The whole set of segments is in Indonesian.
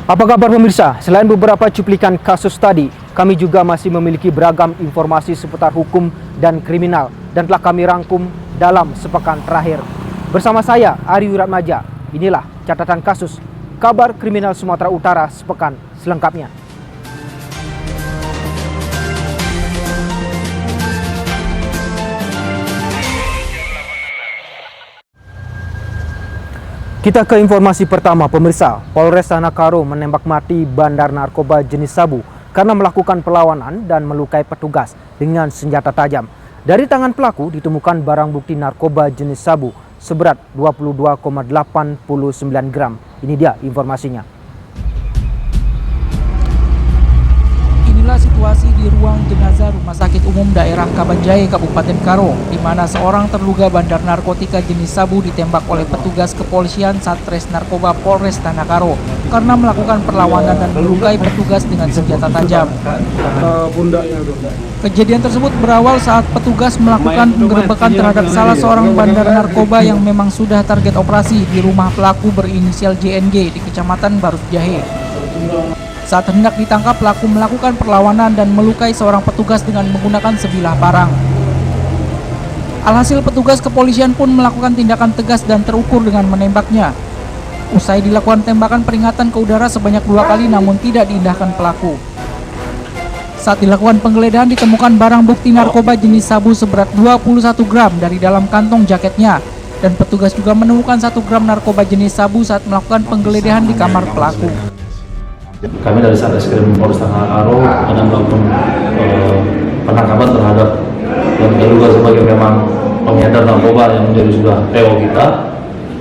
Apa kabar pemirsa? Selain beberapa cuplikan kasus tadi, kami juga masih memiliki beragam informasi seputar hukum dan kriminal dan telah kami rangkum dalam sepekan terakhir. Bersama saya, Ari Wiratmaja, inilah catatan kasus kabar kriminal Sumatera Utara sepekan selengkapnya. Kita ke informasi pertama pemirsa. Polres Tanah menembak mati bandar narkoba jenis sabu karena melakukan perlawanan dan melukai petugas dengan senjata tajam. Dari tangan pelaku ditemukan barang bukti narkoba jenis sabu seberat 22,89 gram. Ini dia informasinya. Inilah situasi di ruang jenazah Rumah Sakit Umum Daerah Kabanjai, Kabupaten Karo, di mana seorang terduga bandar narkotika jenis sabu ditembak oleh petugas kepolisian Satres Narkoba Polres Tanah Karo karena melakukan perlawanan dan melukai petugas dengan senjata tajam. Kejadian tersebut berawal saat petugas melakukan penggerebekan terhadap salah seorang bandar narkoba yang memang sudah target operasi di rumah pelaku berinisial JNG di Kecamatan Barut Jahe. Saat hendak ditangkap, pelaku melakukan perlawanan dan melukai seorang petugas dengan menggunakan sebilah parang. Alhasil petugas kepolisian pun melakukan tindakan tegas dan terukur dengan menembaknya. Usai dilakukan tembakan peringatan ke udara sebanyak 2 kali namun tidak diindahkan pelaku. Saat dilakukan penggeledahan ditemukan barang bukti narkoba jenis sabu seberat 21 gram dari dalam kantong jaketnya. Dan petugas juga menemukan 1 gram narkoba jenis sabu saat melakukan penggeledahan di kamar pelaku. Kami dari Satreskrim Polres Tanah Karo akan melakukan penangkapan terhadap yang diduga sebagai memang pengedar narkoba yang menjadi sudah PO kita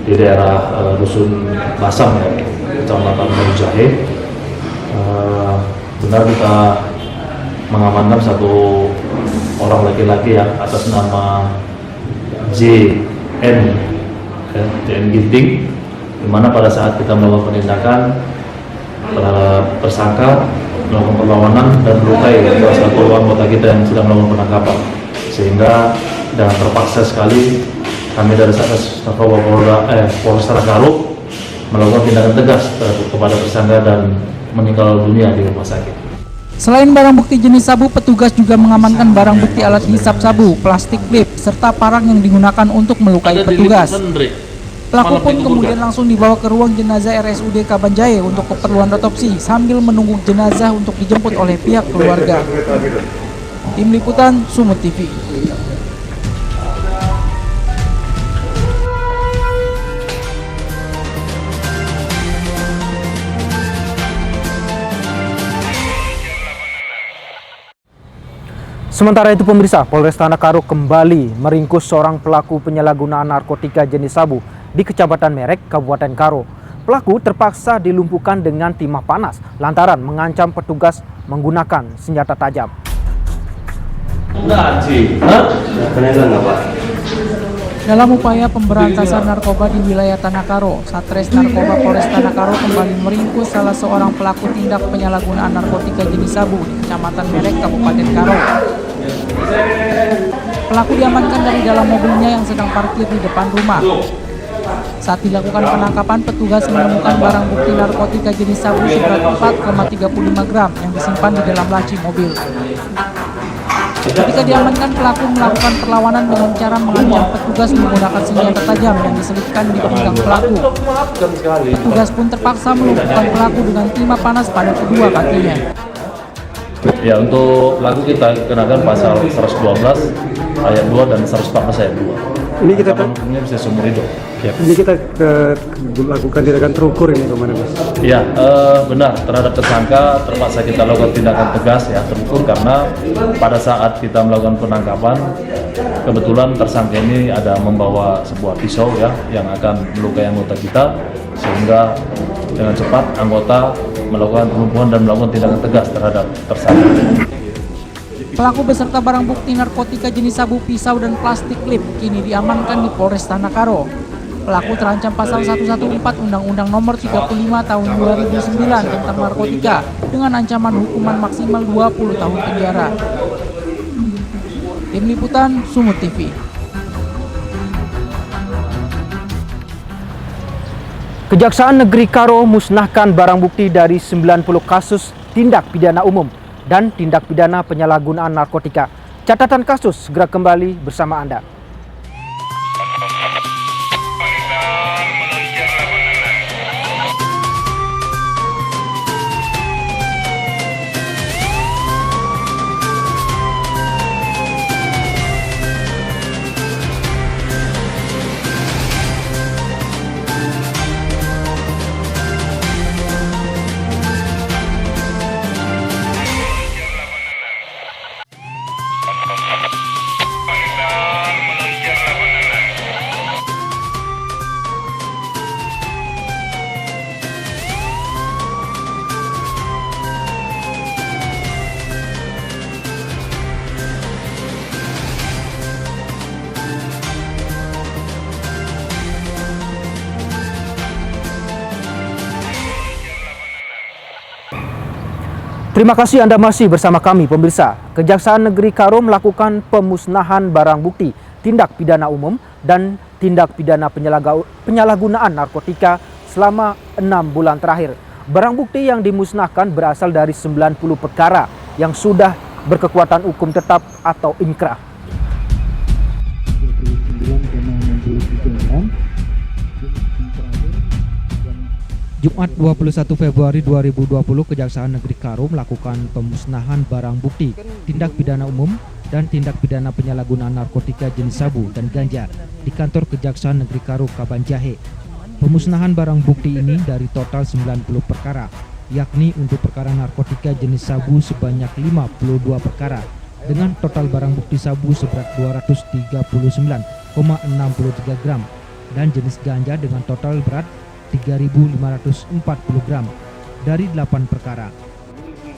di daerah Dusun Basam, ya, Kecamatan Barut Jahe. Benar kita mengamankan 1 orang laki-laki yang atas nama JN Ginting, di mana pada saat kita melakukan penindakan tersangka melakukan perlawanan dan melukai salah satu anggota kita yang sedang melakukan penangkapan, sehingga dengan terpaksa sekali kami dari Satres Narkoba Polres Tanah Karo melakukan tindakan tegas kepada tersangka dan meninggal dunia di rumah sakit. Selain barang bukti jenis sabu, petugas juga mengamankan barang bukti alat hisap sabu, plastik klip, serta parang yang digunakan untuk melukai petugas. Pelaku pun kemudian langsung dibawa ke ruang jenazah RSUD Kabanjai untuk keperluan otopsi sambil menunggu jenazah untuk dijemput oleh pihak keluarga. Tim Liputan Sumut TV. Sementara itu pemirsa, Polres Tanah Karo kembali meringkus seorang pelaku penyalahgunaan narkotika jenis sabu di Kecamatan Merek, Kabupaten Karo. Pelaku terpaksa dilumpuhkan dengan timah panas lantaran mengancam petugas menggunakan senjata tajam. Dalam upaya pemberantasan narkoba di wilayah Tanah Karo, Satres Narkoba Polres Tanah Karo kembali meringkus salah seorang pelaku tindak penyalahgunaan narkotika jenis sabu di Kecamatan Merek, Kabupaten Karo. Pelaku diamankan dari dalam mobilnya yang sedang parkir di depan rumah. Saat dilakukan penangkapan, petugas menemukan barang bukti narkotika jenis sabu seberat 4,35 gram yang disimpan di dalam laci mobil. Ketika diamankan, pelaku melakukan perlawanan dengan cara mengancam petugas menggunakan senjata tajam yang diselipkan di pinggang pelaku. Petugas pun terpaksa melumpuhkan pelaku dengan timah panas pada kedua kakinya. Ya, untuk pelaku kita kenakan pasal 112 ayat 2 dan 114 ayat 2. Ini kita hukumnya bisa seumur hidup. Ya. Ini kita lakukan tindakan terukur ini kemana Mas? Ya, benar, terhadap tersangka terpaksa kita lakukan tindakan tegas ya, terukur karena pada saat kita melakukan penangkapan kebetulan tersangka ini ada membawa sebuah pisau ya yang akan melukai anggota kita, sehingga dengan cepat anggota melakukan pelumpuhan dan melakukan tindakan tegas terhadap tersangka. Pelaku beserta barang bukti narkotika jenis sabu, pisau, dan plastik klip kini diamankan di Polres Tanah Karo. Pelaku terancam pasal 114 Undang-Undang Nomor 35 Tahun 2009 tentang narkotika dengan ancaman hukuman maksimal 20 tahun penjara. Tim Liputan Sumut TV. Kejaksaan Negeri Karo musnahkan barang bukti dari 90 kasus tindak pidana umum dan tindak pidana penyalahgunaan narkotika. Catatan kasus segera kembali bersama Anda. Terima kasih Anda masih bersama kami pemirsa. Kejaksaan Negeri Karo melakukan pemusnahan barang bukti tindak pidana umum dan tindak pidana penyalahgunaan narkotika selama 6 bulan terakhir. Barang bukti yang dimusnahkan berasal dari 90 perkara yang sudah berkekuatan hukum tetap atau inkrah. Jumat 21 Februari 2020, Kejaksaan Negeri Karo melakukan pemusnahan barang bukti tindak pidana umum dan tindak pidana penyalahgunaan narkotika jenis sabu dan ganja di kantor Kejaksaan Negeri Karo Kabanjahe. Pemusnahan barang bukti ini dari total 90 perkara, yakni untuk perkara narkotika jenis sabu sebanyak 52 perkara dengan total barang bukti sabu seberat 239,63 gram dan jenis ganja dengan total berat 3.540 gram dari 8 perkara.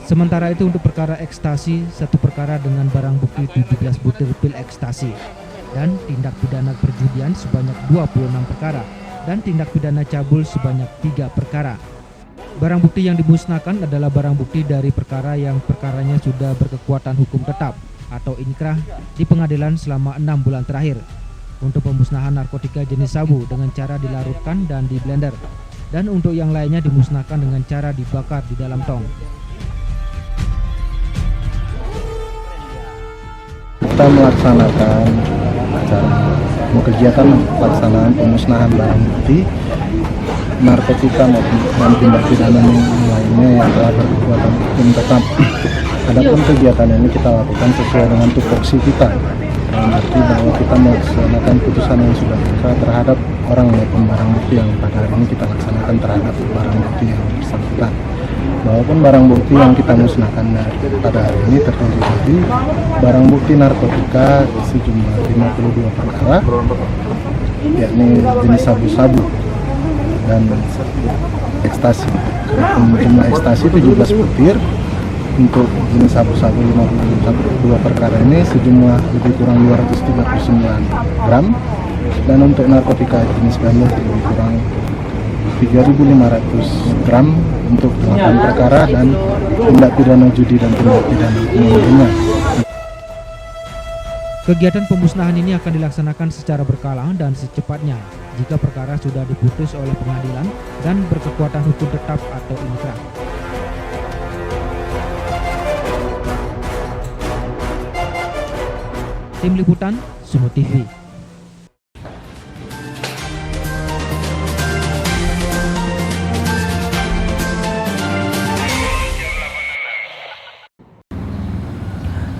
Sementara itu untuk perkara ekstasi, 1 perkara dengan barang bukti 17 butir pil ekstasi dan tindak pidana perjudian sebanyak 26 perkara dan tindak pidana cabul sebanyak 3 perkara. Barang bukti yang dimusnahkan adalah barang bukti dari perkara yang perkaranya sudah berkekuatan hukum tetap atau inkrah di pengadilan selama 6 bulan terakhir. Untuk pemusnahan narkotika jenis sabu dengan cara dilarutkan dan di blender, dan untuk yang lainnya dimusnahkan dengan cara dibakar di dalam tong. Kita melaksanakan kegiatan pelaksanaan pemusnahan barang bukti narkotika dan tindak pidana lainnya yang telah berkekuatan hukum tetap. Adapun kegiatan ini kita lakukan sesuai dengan tupoksi kita. Berarti bahwa kita melaksanakan putusan yang sudah inkrah terhadap orang maupun barang bukti yang pada hari ini kita laksanakan terhadap barang bukti yang bersangkutan. Bahwa barang bukti yang kita musnahkan pada hari ini terdiri dari barang bukti narkotika sejumlah 52 perkara, yakni jenis sabu-sabu dan ekstasi. Jumlah ekstasi 17 butir. Untuk jenis sabu-sabu 52 perkara ini sejumlah lebih kurang 239 gram, dan untuk narkotika jenis ganja lebih kurang 3.500 gram untuk 8 perkara dan tindak pidana judi dan tindak pidana lainnya. Kegiatan pemusnahan ini akan dilaksanakan secara berkala dan secepatnya jika perkara sudah diputus oleh pengadilan dan berkekuatan hukum tetap atau inkrah. Tim Liputan, Sumut TV.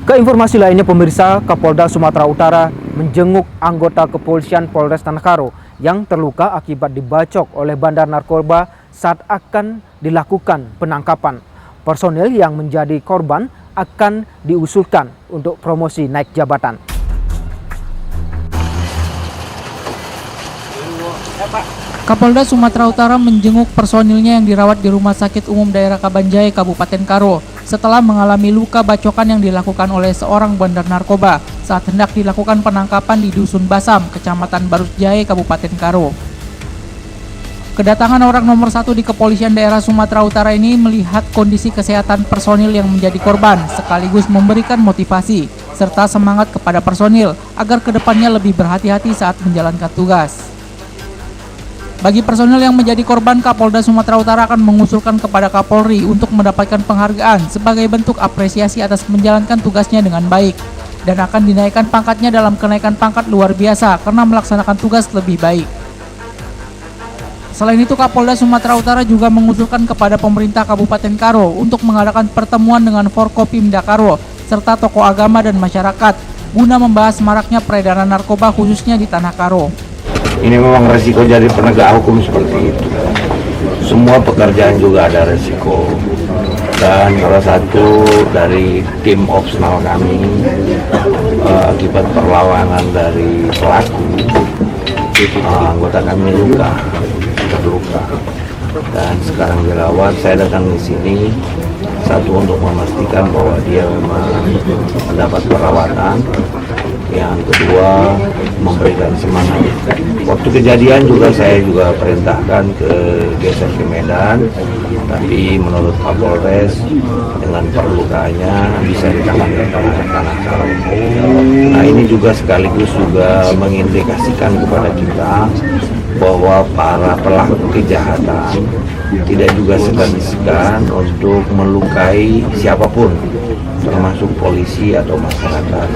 Ke informasi lainnya pemirsa, Kapolda Sumatera Utara menjenguk anggota kepolisian Polres Tanah Karo yang terluka akibat dibacok oleh bandar narkoba saat akan dilakukan penangkapan. Personil yang menjadi korban akan diusulkan untuk promosi naik jabatan. Kapolda Sumatera Utara menjenguk personilnya yang dirawat di Rumah Sakit Umum Daerah Kabanjahe, Kabupaten Karo, setelah mengalami luka bacokan yang dilakukan oleh seorang bandar narkoba saat hendak dilakukan penangkapan di Dusun Basam, Kecamatan Barusjahe, Kabupaten Karo. Kedatangan orang nomor 1 di Kepolisian Daerah Sumatera Utara ini melihat kondisi kesehatan personil yang menjadi korban, sekaligus memberikan motivasi serta semangat kepada personil agar kedepannya lebih berhati-hati saat menjalankan tugas. Bagi personel yang menjadi korban, Kapolda Sumatera Utara akan mengusulkan kepada Kapolri untuk mendapatkan penghargaan sebagai bentuk apresiasi atas menjalankan tugasnya dengan baik, dan akan dinaikkan pangkatnya dalam kenaikan pangkat luar biasa karena melaksanakan tugas lebih baik. Selain itu, Kapolda Sumatera Utara juga mengusulkan kepada pemerintah Kabupaten Karo untuk mengadakan pertemuan dengan Forkopimda Karo serta tokoh agama dan masyarakat guna membahas maraknya peredaran narkoba khususnya di Tanah Karo. Ini memang resiko jadi penegak hukum seperti itu. Semua pekerjaan juga ada resiko. Dan salah satu dari tim opsional kami akibat perlawanan dari pelaku, anggota kami terluka. Dan sekarang dirawat. Saya datang di sini satu untuk memastikan bahwa dia memang mendapat perawatan. Yang kedua, memberikan semangat. Waktu kejadian saya juga perintahkan geser ke Medan, tapi menurut Kapolres dengan perlukaannya bisa ditangani di Tanah Karo. Nah, ini juga sekaligus mengindikasikan kepada kita bahwa para pelaku kejahatan tidak juga segan-segan untuk melukai siapapun, termasuk polisi atau masyarakat.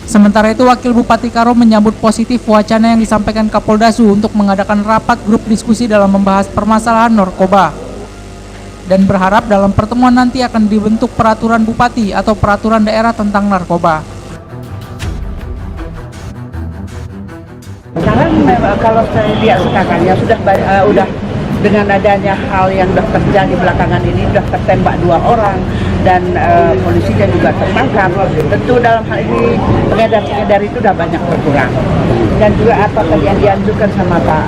Sementara itu, Wakil Bupati Karo menyambut positif wacana yang disampaikan Kapoldasu untuk mengadakan rapat grup diskusi dalam membahas permasalahan narkoba. Dan berharap dalam pertemuan nanti akan dibentuk peraturan bupati atau peraturan daerah tentang narkoba. Sekarang kalau saya lihat sekarang ya sudah dengan adanya hal yang sudah terjadi belakangan ini, sudah tertembak 2 orang dan polisinya juga tertangkap. Tentu dalam hal ini pengedar itu sudah banyak berkurang. Dan juga apa yang dianjurkan sama Pak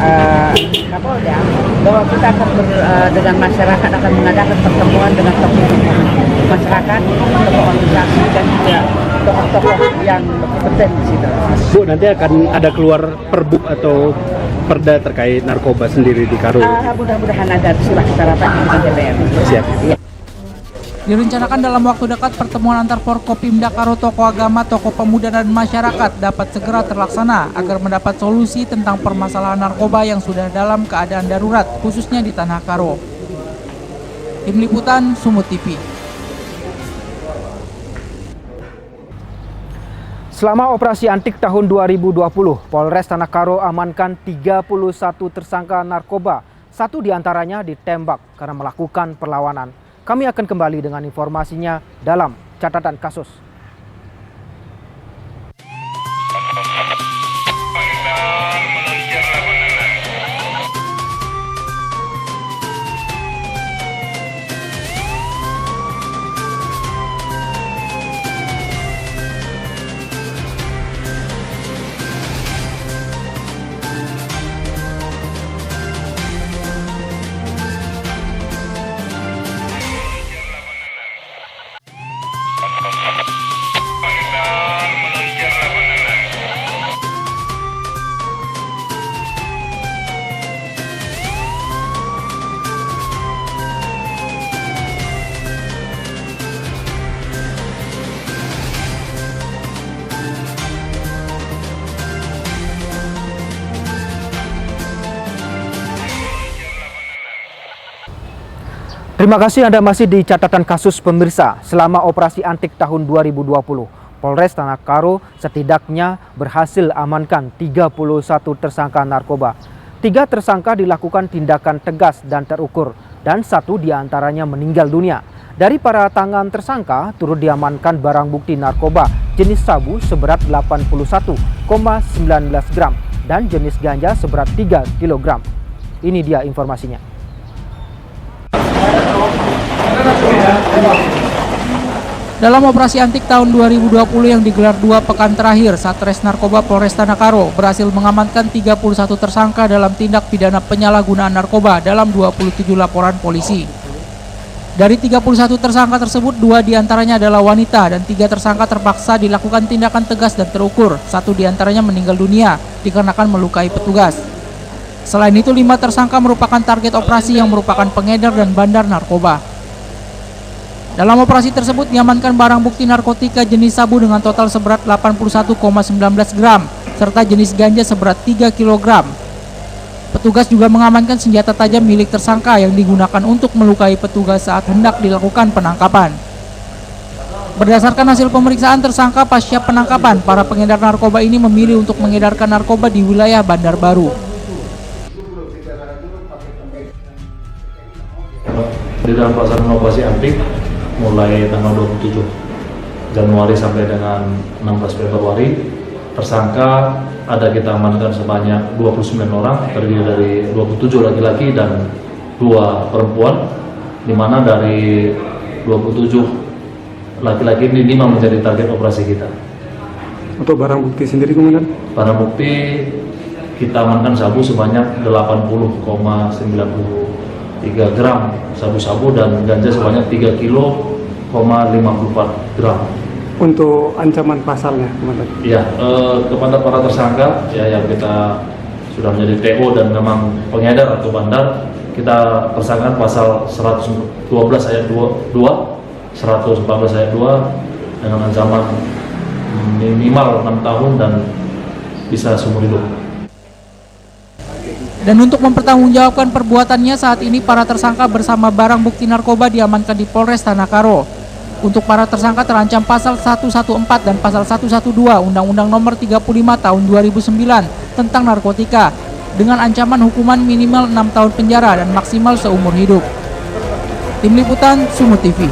Kapolda, bahwa kita akan dengan masyarakat akan mengadakan pertemuan dengan tokoh masyarakat, tokoh organisasi dan juga tokoh-tokoh yang berkompetensi di situ. Bu, nanti akan ada keluar perbuk atau perda terkait narkoba sendiri di Karo. Mudah-mudahan ada, silah kita rapat dengan DPR. Siap. Direncanakan dalam waktu dekat pertemuan antar Forkopimda Karo, tokoh agama, tokoh pemuda dan masyarakat dapat segera terlaksana agar mendapat solusi tentang permasalahan narkoba yang sudah dalam keadaan darurat khususnya di Tanah Karo. Tim Liputan Sumut TV. Selama operasi antik tahun 2020, Polres Tanah Karo amankan 31 tersangka narkoba. 1 diantaranya ditembak karena melakukan perlawanan. Kami akan kembali dengan informasinya dalam catatan kasus. Terima kasih Anda masih di catatan kasus pemirsa. Selama operasi antik tahun 2020, Polres Tanah Karo setidaknya berhasil amankan 31 tersangka narkoba. 3 tersangka dilakukan tindakan tegas dan terukur, dan 1 diantaranya meninggal dunia. Dari para tangan tersangka turut diamankan barang bukti narkoba jenis sabu seberat 81,19 gram dan jenis ganja seberat 3 kg. Ini dia informasinya. Dalam operasi antik tahun 2020 yang digelar 2 pekan terakhir, Satres Narkoba Polres Tanah Karo berhasil mengamankan 31 tersangka dalam tindak pidana penyalahgunaan narkoba dalam 27 laporan polisi. Dari 31 tersangka tersebut, 2 diantaranya adalah wanita dan 3 tersangka terpaksa dilakukan tindakan tegas dan terukur. 1 diantaranya meninggal dunia dikarenakan melukai petugas. Selain itu, 5 tersangka merupakan target operasi yang merupakan pengedar dan bandar narkoba. Dalam operasi tersebut diamankan barang bukti narkotika jenis sabu dengan total seberat 81,19 gram serta jenis ganja seberat 3 kg. Petugas juga mengamankan senjata tajam milik tersangka yang digunakan untuk melukai petugas saat hendak dilakukan penangkapan. Berdasarkan hasil pemeriksaan tersangka pasca penangkapan, para pengedar narkoba ini memilih untuk mengedarkan narkoba di wilayah Bandar Baru. Di dalam pelaksanaan operasi Antik mulai tanggal 27 Januari sampai dengan 16 Februari, tersangka ada kita amankan sebanyak 29 orang, terdiri dari 27 laki-laki dan 2 perempuan, di mana dari 27 laki-laki ini 5 menjadi target operasi kita. Untuk barang bukti sendiri, Komandan? Barang bukti kita amankan sabu sebanyak 80,93 gram sabu-sabu dan ganja sebanyak 3 kilo 54 gram. Untuk ancaman pasalnya, Komandan? Ya, kepada para tersangka ya yang kita sudah menjadi TO dan memang pengedar atau bandar, kita tersangkakan pasal 112 ayat 2, 114 ayat 2 dengan ancaman minimal 6 tahun dan bisa seumur hidup. Dan untuk mempertanggungjawabkan perbuatannya, saat ini para tersangka bersama barang bukti narkoba diamankan di Polres Tanah Karo. Untuk para tersangka terancam pasal 114 dan pasal 112 Undang-Undang Nomor 35 Tahun 2009 tentang narkotika dengan ancaman hukuman minimal 6 tahun penjara dan maksimal seumur hidup. Tim Liputan Sumut TV.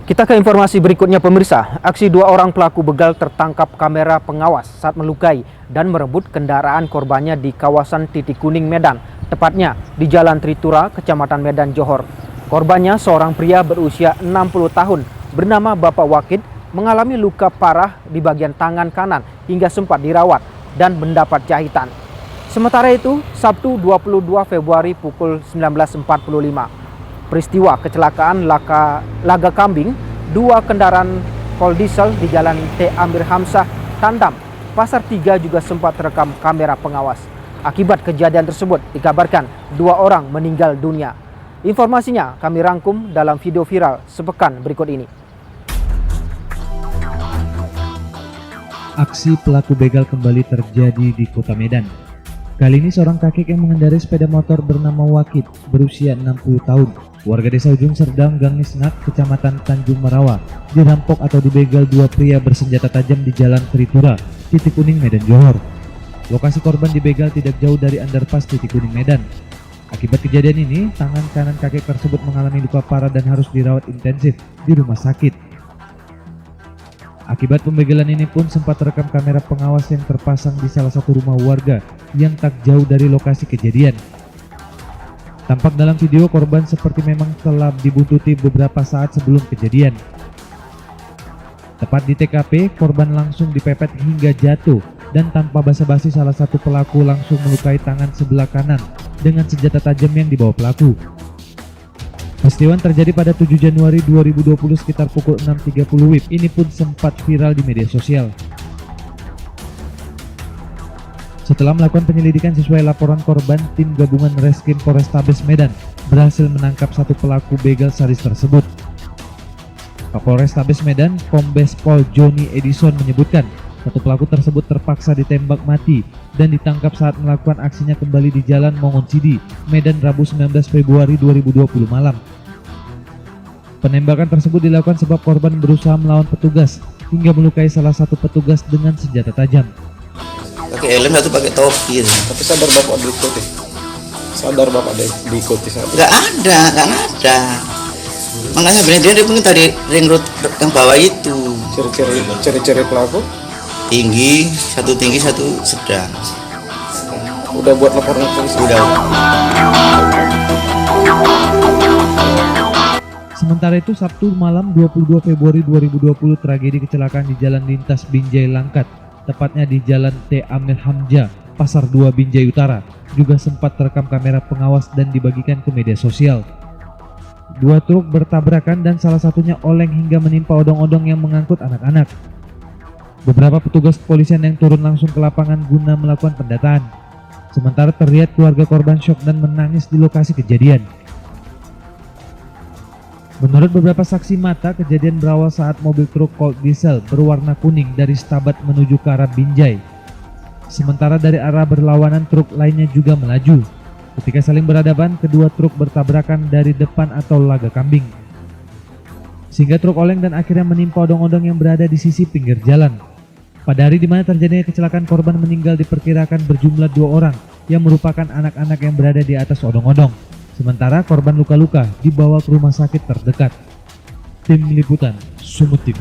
Kita ke informasi berikutnya pemirsa. Aksi 2 orang pelaku begal tertangkap kamera pengawas saat melukai dan merebut kendaraan korbannya di kawasan Titik Kuning Medan, tepatnya di Jalan Tritura, Kecamatan Medan, Johor. Korbannya seorang pria berusia 60 tahun bernama Bapak Wakid mengalami luka parah di bagian tangan kanan hingga sempat dirawat dan mendapat jahitan. Sementara itu, Sabtu 22 Februari pukul 19.45, peristiwa kecelakaan Laga Kambing, 2 kendaraan Pol Diesel di Jalan T. Amir Hamzah, Tandam, Pasar 3 juga sempat terekam kamera pengawas. Akibat kejadian tersebut dikabarkan 2 orang meninggal dunia. Informasinya kami rangkum dalam video viral sepekan berikut ini. Aksi pelaku begal kembali terjadi di Kota Medan. Kali ini seorang kakek yang mengendarai sepeda motor bernama Wakid berusia 60 tahun, warga desa Ujung Serdang, Gang Nisnak, Kecamatan Tanjung Merawa, dirampok atau dibegal 2 pria bersenjata tajam di Jalan Tritura, Titik Kuning, Medan, Johor. Lokasi korban dibegal tidak jauh dari underpass Titik Kuning, Medan. Akibat kejadian ini, tangan kanan kakek tersebut mengalami luka parah dan harus dirawat intensif di rumah sakit. Akibat pembegalan ini pun sempat terekam kamera pengawas yang terpasang di salah satu rumah warga yang tak jauh dari lokasi kejadian. Tampak dalam video korban seperti memang telah dibuntuti beberapa saat sebelum kejadian. Tepat di TKP, korban langsung dipepet hingga jatuh dan tanpa basa-basi salah satu pelaku langsung melukai tangan sebelah kanan dengan senjata tajam yang dibawa pelaku. Peristiwa terjadi pada 7 Januari 2020 sekitar pukul 6.30 WIB. Ini pun sempat viral di media sosial. Setelah melakukan penyelidikan sesuai laporan korban, tim gabungan Reskrim Polrestabes Medan berhasil menangkap 1 pelaku begal sadis tersebut. Kapolrestabes Medan, Kombes Pol Joni Edison menyebutkan 1 pelaku tersebut terpaksa ditembak mati dan ditangkap saat melakukan aksinya kembali di Jalan Mongoncidi, Medan, Rabu 19 Februari 2020 malam. Penembakan tersebut dilakukan sebab korban berusaha melawan petugas hingga melukai salah satu petugas dengan senjata tajam. Pakai helm atau pakai topi? Tapi sadar bapak diikuti. Sadar bapak diikuti. Nggak ada. Makanya dia mungkin tadi ring road yang bawah itu. Ciri-ciri pelaku? Tinggi, satu sedang. Udah buat laporan polisi? Udah. Sementara itu, Sabtu malam 22 Februari 2020, tragedi kecelakaan di Jalan Lintas Binjai Langkat, tepatnya di Jalan T. Amir Hamzah, Pasar 2 Binjai Utara, juga sempat terekam kamera pengawas dan dibagikan ke media sosial. 2 truk bertabrakan dan salah satunya oleng hingga menimpa odong-odong yang mengangkut anak-anak. Beberapa petugas kepolisian yang turun langsung ke lapangan guna melakukan pendataan. Sementara terlihat keluarga korban syok dan menangis di lokasi kejadian. Menurut beberapa saksi mata, kejadian berawal saat mobil truk Colt diesel berwarna kuning dari Stabat menuju ke arah Binjai. Sementara dari arah berlawanan truk lainnya juga melaju. Ketika saling berhadapan, kedua truk bertabrakan dari depan atau laga kambing. Sehingga truk oleng dan akhirnya menimpa odong-odong yang berada di sisi pinggir jalan. Pada hari di mana terjadinya kecelakaan, korban meninggal diperkirakan berjumlah 2 orang yang merupakan anak-anak yang berada di atas odong-odong. Sementara korban luka-luka dibawa ke rumah sakit terdekat. Tim Liputan Sumut TV.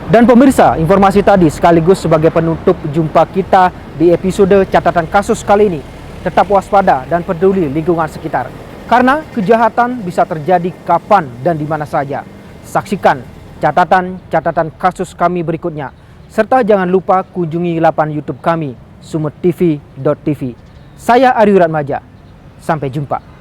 Dan pemirsa, informasi tadi sekaligus sebagai penutup jumpa kita di episode catatan kasus kali ini. Tetap waspada dan peduli lingkungan sekitar, karena kejahatan bisa terjadi kapan dan di mana saja. Saksikan catatan kasus kami berikutnya. Serta jangan lupa kunjungi laman YouTube kami, sumuttv.tv. Saya Ari Ratmaja. Sampai jumpa.